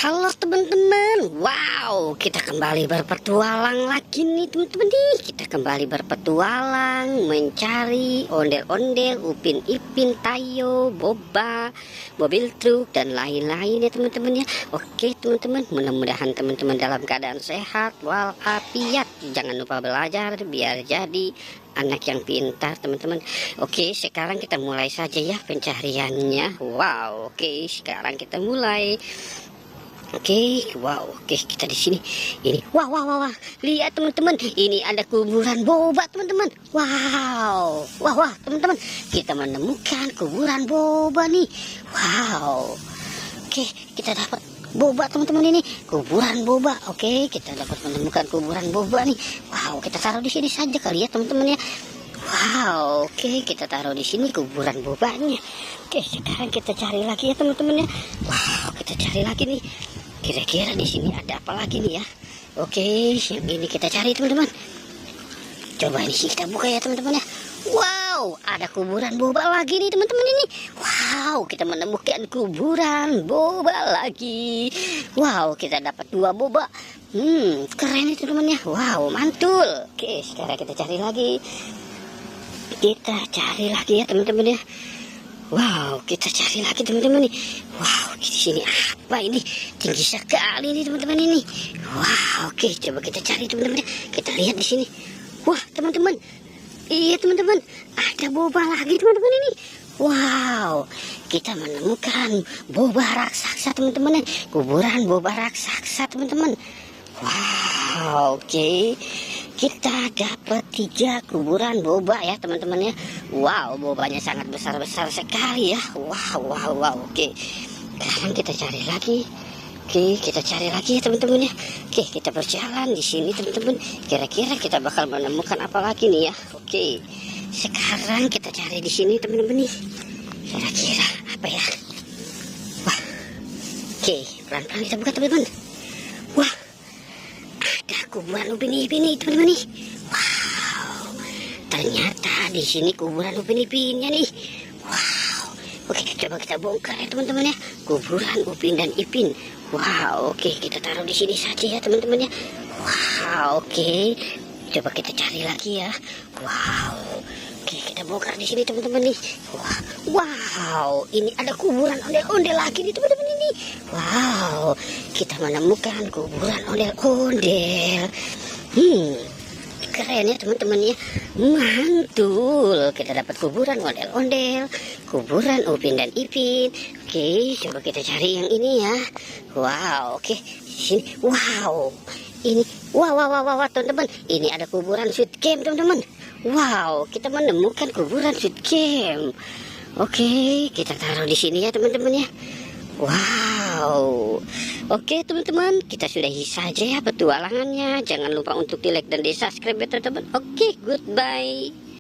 Halo teman-teman, wow, kita kembali berpetualang lagi nih teman-teman nih. Kita kembali berpetualang mencari ondel-ondel, Upin Ipin, Tayo, Boba, mobil truk dan lain-lain ya teman-teman ya. Oke teman-teman, mudah-mudahan teman-teman dalam keadaan sehat walafiat. Jangan lupa belajar biar jadi anak yang pintar teman-teman. Oke, sekarang kita mulai saja ya pencariannya. Wow, oke, sekarang kita mulai. Oke, wow, oke, kita di sini. Ini, wah, lihat teman-teman, ini ada kuburan Boba teman-teman. Wow, wah, teman-teman, kita menemukan kuburan Boba nih. Wow, oke, kita dapat Boba teman-teman ini, kuburan Boba. Oke, kita dapat menemukan kuburan Boba nih. Wow, kita taruh di sini saja kali ya teman-teman ya. Wow, oke, kita taruh di sini kuburan Bobanya. Oke, sekarang kita cari lagi ya teman-teman ya. Wow, kita cari lagi nih. Kira-kira di sini ada apa lagi nih ya? Oke, yang ini kita cari teman-teman. Coba ini sih kita buka ya teman-teman ya. Wow, ada kuburan Boba lagi nih teman-teman ini. Wow, kita menemukan kuburan Boba lagi. Wow, kita dapat 2 Boba. Keren nih teman-teman ya. Wow, mantul. Oke, sekarang kita cari lagi. Kita cari lagi ya teman-teman ya. Wow, kita cari lagi teman-teman nih. Wow, di sini apa ini? Tinggi sekali nih teman-teman ini. Wow, oke, coba kita cari teman-teman. Kita lihat di sini. Wah, teman-teman. Iya teman-teman, ada Boba lagi teman-teman ini. Wow, kita menemukan Boba raksasa teman-teman. Kuburan Boba raksasa teman-teman. Wow, oke. Kita dapat 3 kuburan Boba ya teman-teman ya. Wow, Bobanya sangat besar-besar sekali ya. Wow, oke. Sekarang kita cari lagi. Oke, kita cari lagi ya teman-teman ya. Oke, kita berjalan di sini teman-teman. Kira-kira kita bakal menemukan apa lagi nih ya. Oke, sekarang kita cari di sini teman-teman nih. Kira-kira apa ya? Wah, oke, pelan-pelan kita buka teman-teman. Wah, kuburan Upin Ipin nih teman-teman nih. Wow, ternyata di sini kuburan Upin Ipinnya nih. Wow, oke, coba kita bongkar ya teman-teman ya. Kuburan Upin dan Ipin. Wow, oke, kita taruh di sini saja ya teman-teman ya. Wow, oke, coba kita cari lagi ya. Wow, oke, kita bongkar di sini teman-teman nih. Wow, ini ada kuburan ondel-ondel lagi nih teman-teman ini. Wow, kita menemukan kuburan ondel-ondel. Keren ya teman-teman ya. Mantul. Kita dapat kuburan ondel-ondel, kuburan Upin dan Ipin. Oke, coba kita cari yang ini ya. Wow, oke, di sini. Wow, ini. Wow, teman-teman. Ini ada kuburan Squid Game teman-teman. Wow, kita menemukan kuburan Squid Game. Oke, kita taruh di sini ya teman-teman ya. Wow, oke teman-teman, kita sudahi saja ya petualangannya. Jangan lupa untuk di like dan di subscribe ya teman-teman. Oke, goodbye.